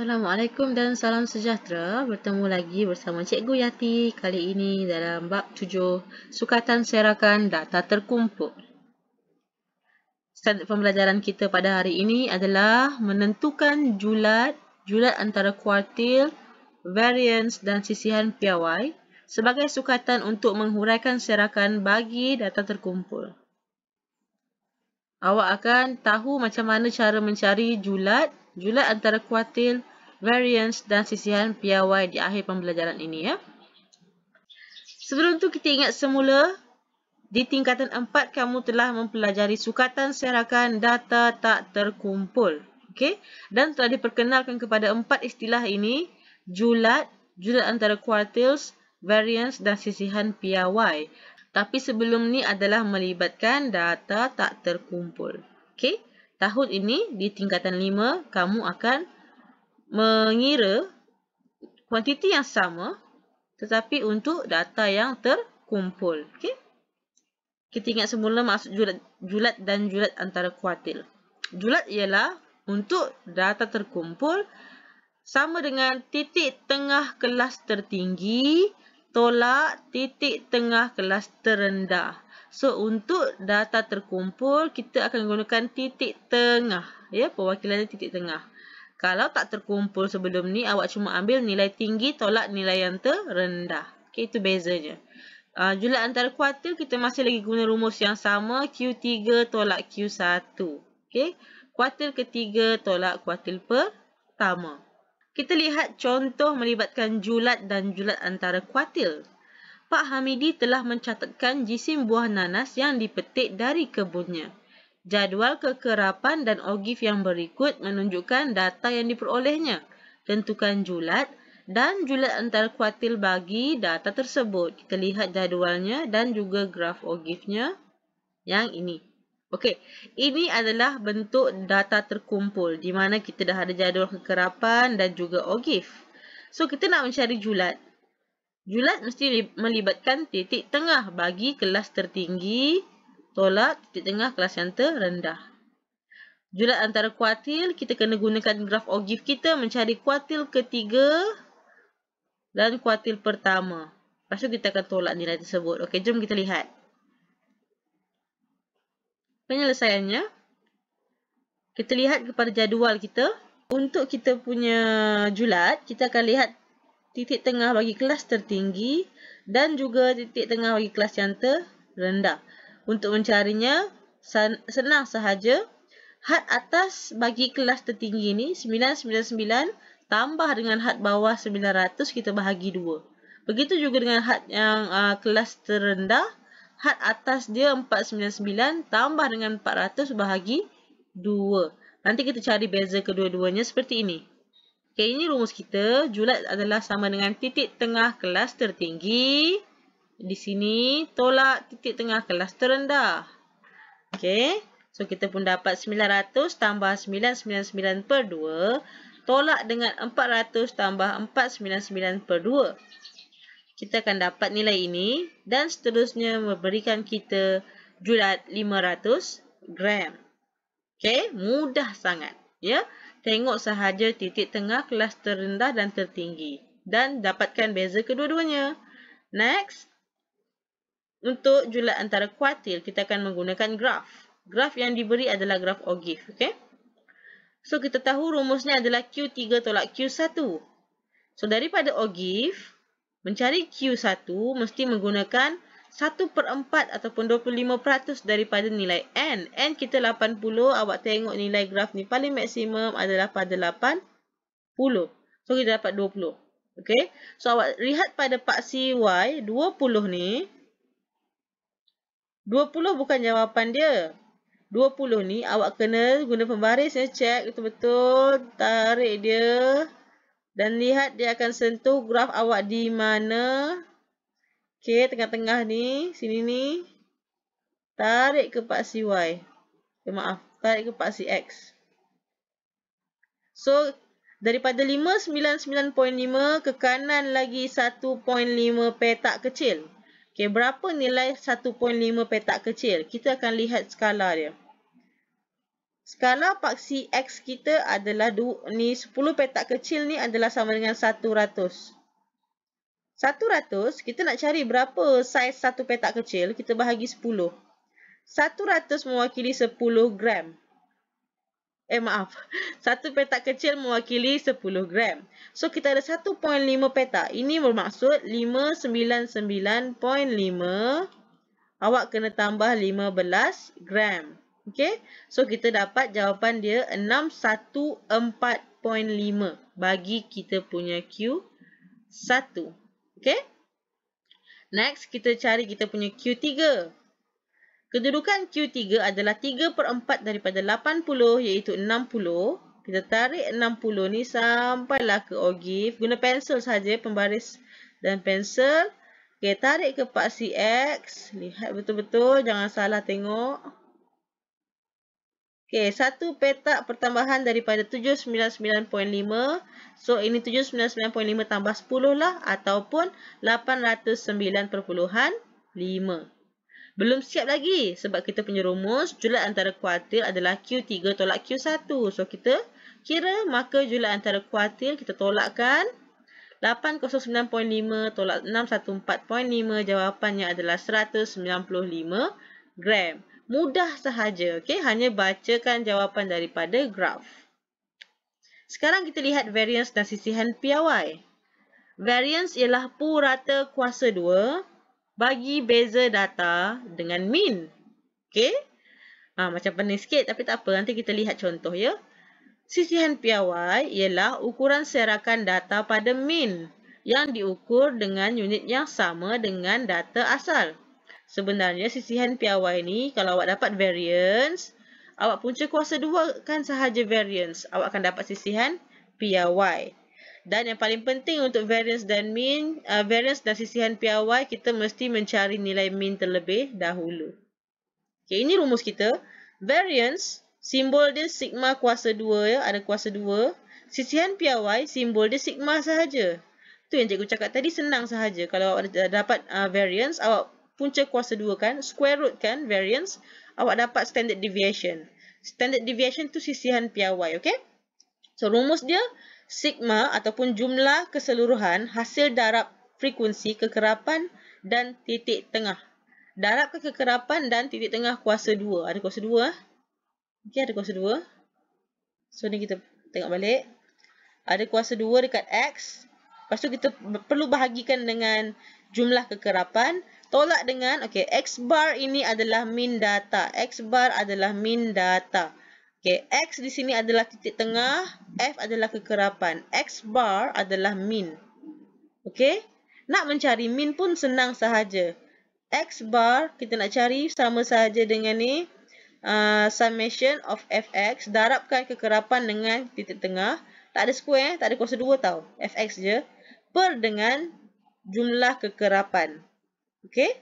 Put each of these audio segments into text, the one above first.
Assalamualaikum dan salam sejahtera. Bertemu lagi bersama Cikgu Yati kali ini dalam bab 7 sukatan serakan data terkumpul. Standard pembelajaran kita pada hari ini adalah menentukan julat antara kuartil, varians dan sisihan piawai sebagai sukatan untuk menghuraikan serakan bagi data terkumpul. Awak akan tahu macam mana cara mencari julat antara kuartil, varians dan sisihan piawai di akhir pembelajaran ini ya. Sebelum tu kita ingat semula di tingkatan 4 kamu telah mempelajari sukatan serakan data tak terkumpul. Okey? Dan telah diperkenalkan kepada 4 istilah ini, julat antara kuartils, varians dan sisihan piawai. Tapi sebelum ni adalah melibatkan data tak terkumpul. Okey? Tahun ini di tingkatan 5 kamu akan mengira kuantiti yang sama tetapi untuk data yang terkumpul. Okey? Kita ingat semula maksud julat dan julat antara kuartil. Julat ialah untuk data terkumpul sama dengan titik tengah kelas tertinggi tolak titik tengah kelas terendah. So, untuk data terkumpul, kita akan gunakan titik tengah. Ya, perwakilannya titik tengah. Kalau tak terkumpul sebelum ni, awak cuma ambil nilai tinggi tolak nilai yang terendah. Okay, itu bezanya. Julat antara kuartil, kita masih lagi guna rumus yang sama. Q3 tolak Q1. Okay, kuartil ketiga tolak kuartil pertama. Kita lihat contoh melibatkan julat dan julat antara kuartil. Pak Hamidi telah mencatatkan jisim buah nanas yang dipetik dari kebunnya. Jadual kekerapan dan ogif yang berikut menunjukkan data yang diperolehnya. Tentukan julat dan julat antara kuartil bagi data tersebut. Kita lihat jadualnya dan juga graf ogifnya yang ini. Okey, ini adalah bentuk data terkumpul di mana kita dah ada jadual kekerapan dan juga ogif. So, kita nak mencari julat. Julat mesti melibatkan titik tengah bagi kelas tertinggi tolak titik tengah kelas yang terendah. Julat antara kuartil, kita kena gunakan graf ogif kita mencari kuartil ketiga dan kuartil pertama. Lepas tu kita akan tolak nilai tersebut. Okey, jom kita lihat. Penyelesaiannya, kita lihat kepada jadual kita. Untuk kita punya julat, kita akan lihat titik tengah bagi kelas tertinggi dan juga titik tengah bagi kelas yang terendah. Untuk mencarinya, senang sahaja. Had atas bagi kelas tertinggi ni 999 tambah dengan had bawah 900 kita bahagi 2. Begitu juga dengan had yang kelas terendah. Had atas dia 499 tambah dengan 400 bahagi 2. Nanti kita cari beza kedua-duanya seperti ini. Okay, ini rumus kita. Julat adalah sama dengan titik tengah kelas tertinggi. Di sini tolak titik tengah kelas terendah. Okay, so kita pun dapat 900 tambah 999 per 2. Tolak dengan 400 tambah 499 per 2. Kita akan dapat nilai ini dan seterusnya memberikan kita julat 500 gram. Okey, mudah sangat. Ya, tengok sahaja titik tengah kelas terendah dan tertinggi dan dapatkan beza kedua-duanya. Next, untuk julat antara kuartil, kita akan menggunakan graf. Graf yang diberi adalah graf ogif. Okey. So, kita tahu rumusnya adalah Q3 tolak Q1. So, daripada ogif, mencari Q1 mesti menggunakan 1/4 ataupun 25% daripada nilai N. N kita 80. Awak tengok nilai graf ni paling maksimum adalah pada 80. So, kita dapat 20. Okey. So, awak lihat pada paksi Y, 20 ni. 20 bukan jawapan dia. 20 ni awak kena guna pembaris ya. Cek betul-betul. Tarik dia. Dan lihat dia akan sentuh graf awak di mana. Okey, tengah-tengah ni. Sini ni. Tarik ke paksi Y. Maaf, tarik ke paksi X. So, daripada 599.5 ke kanan lagi 1.5 petak kecil. Okey, berapa nilai 1.5 petak kecil? Kita akan lihat skala dia. skala paksi X kita adalah ni 10 petak kecil ni adalah sama dengan 100. 100, kita nak cari berapa saiz satu petak kecil, kita bahagi 10. 100 mewakili 10 gram. Maaf. Satu petak kecil mewakili 10 gram. So, kita ada 1.5 petak. Ini bermaksud 599.5. Awak kena tambah 15 gram. Okay. So, kita dapat jawapan dia 614.5 bagi kita punya Q1. Okay. Next, kita cari kita punya Q3. Kedudukan Q3 adalah 3/4 daripada 80 iaitu 60. Kita tarik 60 ni sampailah ke ogive. Guna pensel saja, pembaris dan pensel. Okay, tarik ke paksi X. Lihat betul-betul, jangan salah tengok. Okay, satu petak pertambahan daripada 799.5. So, ini 799.5 tambah 10 lah ataupun 809.5. Belum siap lagi sebab kita punya rumus julat antara kuartil adalah Q3 tolak Q1. So, kita kira maka julat antara kuartil kita tolakkan. 809.5 tolak 614.5 jawapannya adalah 195 gram. Mudah sahaja. Okay? Hanya bacakan jawapan daripada graf. Sekarang kita lihat variance dan sisihan piawai. Variance ialah purata kuasa 2 bagi beza data dengan min. Okay? Macam pening sikit tapi tak apa. Nanti kita lihat contoh ya. Sisihan piawai ialah ukuran serakan data pada min yang diukur dengan unit yang sama dengan data asal. Sebenarnya sisihan piawai ni kalau awak dapat variance, awak punca kuasa 2 kan sahaja variance. Awak akan dapat sisihan piawai. Dan yang paling penting untuk variance dan min, variance dan sisihan piawai, kita mesti mencari nilai min terlebih dahulu. Okay, ini rumus kita. Variance, simbol dia sigma kuasa 2 ya, ada kuasa 2. Sisihan piawai, simbol dia sigma sahaja. Tu yang cikgu cakap tadi, senang sahaja. Kalau awak dapat variance, awak punca kuasa 2 kan, square root kan variance, awak dapat standard deviation. Standard deviation tu sisihan piawai, okay? So, rumus dia sigma ataupun jumlah keseluruhan hasil darab frekuensi, kekerapan dan titik tengah. Darabkan kekerapan dan titik tengah kuasa 2. Ada kuasa 2. Okey, ada kuasa 2. So, ni kita tengok balik. Ada kuasa 2 dekat X. Lepas tu kita perlu bahagikan dengan jumlah kekerapan. Tolak dengan, okey, X bar ini adalah min data. X bar adalah min data. Okay, X di sini adalah titik tengah, F adalah kekerapan, X bar adalah min. Okay, nak mencari min pun senang sahaja. X bar kita nak cari sama sahaja dengan ni, summation of Fx, darabkan kekerapan dengan titik tengah, tak ada square, tak ada kuasa 2 tau, Fx je, per dengan jumlah kekerapan. Okay,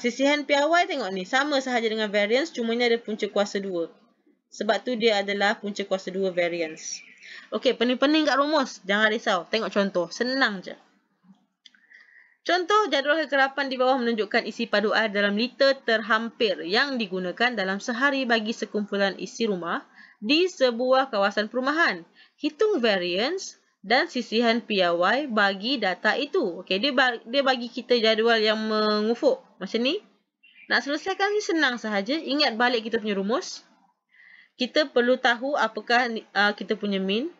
sisihan piawai tengok ni, sama sahaja dengan variance, cuma ni ada punca kuasa 2. Sebab tu dia adalah punca kuasa 2 variance. Okey, pening-pening kat rumus. Jangan risau. Tengok contoh. Senang je. Contoh jadual kekerapan di bawah menunjukkan isi padu air dalam liter terhampir yang digunakan dalam sehari bagi sekumpulan isi rumah di sebuah kawasan perumahan. Hitung variance dan sisihan piawai bagi data itu. Okey, dia bagi kita jadual yang mengufuk. Macam ni. Nak selesaikan ni senang sahaja. Ingat balik kita punya rumus. Kita perlu tahu apakah kita punya min.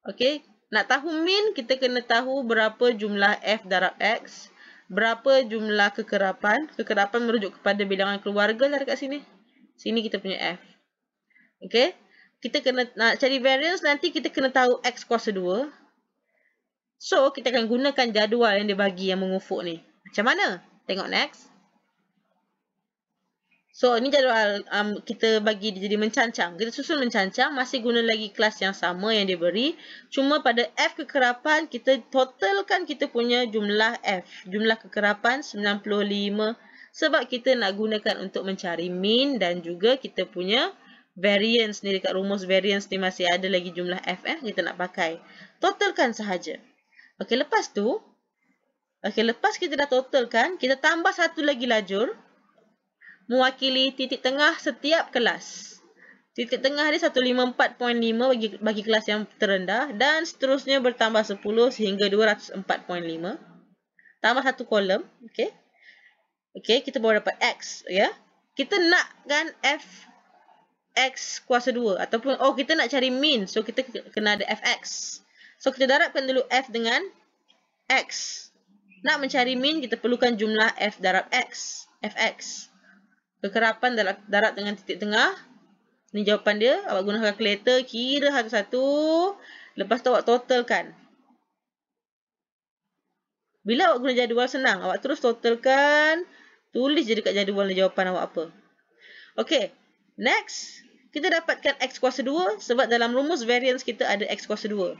Okey, nak tahu min, kita kena tahu berapa jumlah F darab X, berapa jumlah kekerapan. Kekerapan merujuk kepada bilangan keluarga lah dekat sini. Sini kita punya F. Okey, kita kena nak cari variance, nanti kita kena tahu X kuasa 2. So, kita akan gunakan jadual yang dia bagi yang mengufuk ni. Macam mana? Tengok next. So, ini jadual kita bagi dia jadi mencancang. Kita susun mencancang, masih guna lagi kelas yang sama yang dia beri. Cuma pada F kekerapan, kita totalkan kita punya jumlah F. Jumlah kekerapan 95. Sebab kita nak gunakan untuk mencari min dan juga kita punya variance ni. Dekat rumus variance ni masih ada lagi jumlah F. Kita nak pakai. Totalkan sahaja. Okey, lepas tu. Okey, lepas kita dah totalkan, kita tambah satu lagi lajur. Mewakili titik tengah setiap kelas. Titik tengah dia 154.5 bagi kelas yang terendah dan seterusnya bertambah 10 sehingga 204.5. Tambah satu kolom, okey. Okey, kita baru dapat X, ya. Kita nakkan X kuasa 2 ataupun kita nak cari min. So kita kena ada Fx. So kita darabkan dulu F dengan X. Nak mencari min kita perlukan jumlah F darab X, Fx. Kekerapan darab dengan titik tengah. Ni jawapan dia. Awak guna kalkulator, kira satu-satu. Lepas tu awak totalkan. Bila awak guna jadual senang. Awak terus totalkan. Tulis je dekat jadual ni jawapan awak apa. Okey. Next. Kita dapatkan X kuasa 2. Sebab dalam rumus variance kita ada X kuasa 2.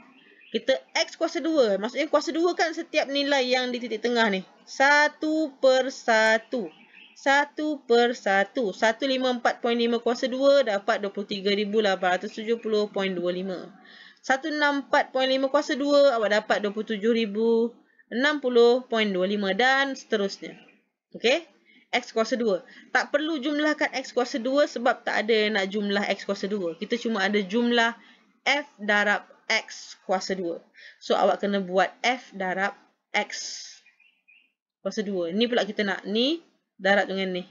Kita X kuasa 2. Maksudnya kuasa 2 kan setiap nilai yang di titik tengah ni. 1 per 1. 1 per 1. 154.5 kuasa 2 dapat 23,870.25. 164.5 kuasa 2 awak dapat 27,060.25 dan seterusnya. Okey? X kuasa 2. Tak perlu jumlahkan X kuasa 2 sebab tak ada nak jumlah X kuasa 2. Kita cuma ada jumlah F darab X kuasa 2. So, awak kena buat F darab X kuasa 2. Ni pula kita nak. Ni darab dengan ni.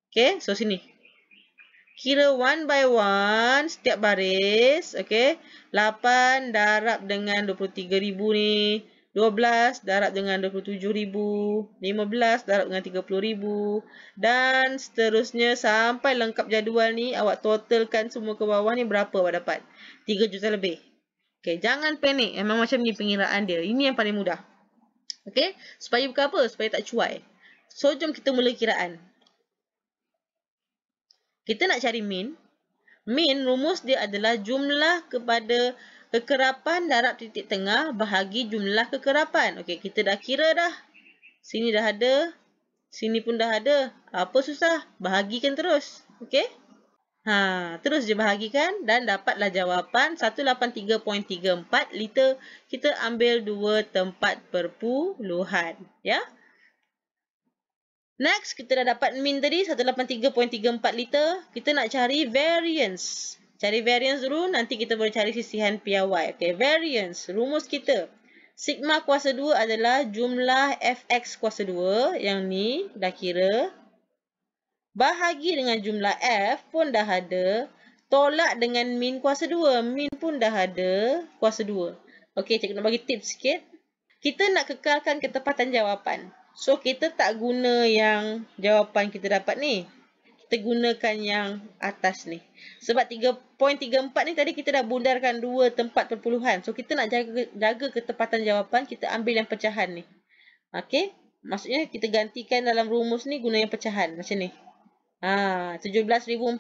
Okay, so sini. Kira 1 by 1 setiap baris. Okay, 8 darab dengan 23,000 ni. 12 darab dengan 27,000. 15 darab dengan 30,000. Dan seterusnya sampai lengkap jadual ni. Awak totalkan semua ke bawah ni berapa awak dapat? 3 juta lebih. Okay, jangan panik. Memang macam ni pengiraan dia. Ini yang paling mudah. Okay, supaya bukan apa? Supaya tak cuai. So, jom kita mula kiraan. Kita nak cari min. Min, rumus dia adalah jumlah kepada kekerapan darab titik tengah bahagi jumlah kekerapan. Okey, kita dah kira dah. Sini dah ada. Sini pun dah ada. Apa susah? Bahagikan terus. Okey? Terus je bahagikan dan dapatlah jawapan 183.34 liter. Kita ambil 2 tempat perpuluhan. Ya? Next, kita dah dapat min tadi 183.34 liter. Kita nak cari variance. Cari variance dulu, nanti kita boleh cari sisihan piawai. Okay, variance. Rumus kita. Sigma kuasa 2 adalah jumlah Fx kuasa 2. Yang ni, dah kira. Bahagi dengan jumlah F pun dah ada. Tolak dengan min kuasa 2. Min pun dah ada kuasa 2. Okay, cikgu nak bagi tips sikit. Kita nak kekalkan ketepatan jawapan. So, kita tak guna yang jawapan kita dapat ni. Kita gunakan yang atas ni. Sebab 3.34 ni tadi kita dah bundarkan 2 tempat perpuluhan. So, kita nak jaga ketepatan jawapan, kita ambil yang pecahan ni. Okey? Maksudnya, kita gantikan dalam rumus ni guna yang pecahan. Macam ni. 17,417.5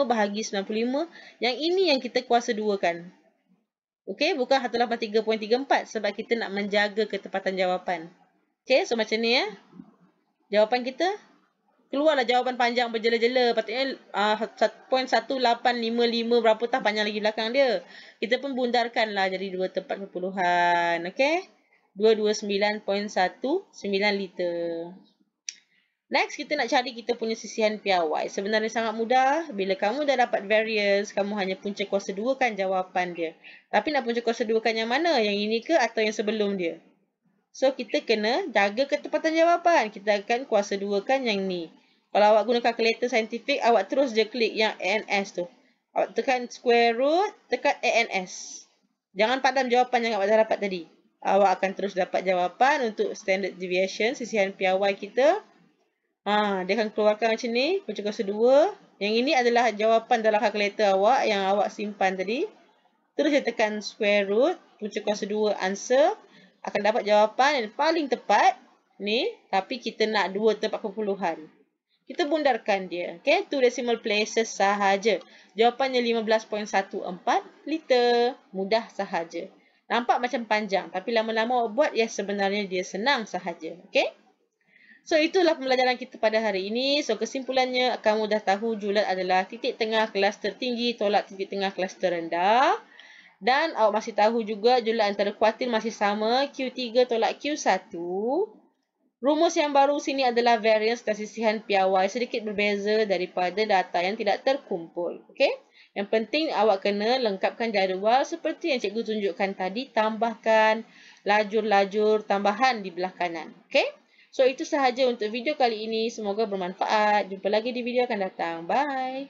bahagi 95. Yang ini yang kita kuasa 2 kan. Okey? Bukan 183.34 sebab kita nak menjaga ketepatan jawapan. Okey? So, macam ni ya. Jawapan kita. Keluarlah jawapan panjang berjela-jela. Patutnya 1.1855 berapa tah panjang lagi belakang dia. Kita pun bundarkanlah jadi 2 tempat perpuluhan. Okey? 229.19 liter. Next, kita nak cari kita punya sisihan piawai. Sebenarnya sangat mudah. Bila kamu dah dapat variance, kamu hanya punca kuasa 2 kan jawapan dia. Tapi nak punca kuasa 2 kan yang mana? Yang ini ke atau yang sebelum dia? So, kita kena jaga ketepatan jawapan. Kita akan kuasa 2 kan yang ni. Kalau awak guna kalkulator saintifik, awak terus je klik yang ANS tu. Awak tekan square root, tekan ANS. Jangan padam jawapan yang awak dah dapat tadi. Awak akan terus dapat jawapan untuk standard deviation, sisihan piawai kita. Dia akan keluarkan macam ni, punca kuasa 2. Yang ini adalah jawapan dalam kalkulator awak yang awak simpan tadi. Terus je tekan square root, punca kuasa 2 answer. Akan dapat jawapan yang paling tepat ni, tapi kita nak 2 tempat perpuluhan. Kita bundarkan dia. Okay, 2 decimal places sahaja. Jawapannya 15.14 liter. Mudah sahaja. Nampak macam panjang, tapi lama-lama awak buat, ya sebenarnya dia senang sahaja. Okay? So, itulah pembelajaran kita pada hari ini. So, kesimpulannya, kamu dah tahu julat adalah titik tengah kelas tertinggi tolak titik tengah kelas terendah. Dan awak masih tahu juga julat antara kuartil masih sama. Q3 tolak Q1. Rumus yang baru sini adalah variance dan sisihan piawai sedikit berbeza daripada data yang tidak terkumpul. Okey? Yang penting awak kena lengkapkan jadual seperti yang cikgu tunjukkan tadi, tambahkan lajur-lajur tambahan di belah kanan. Okey? So, itu sahaja untuk video kali ini. Semoga bermanfaat. Jumpa lagi di video akan datang. Bye.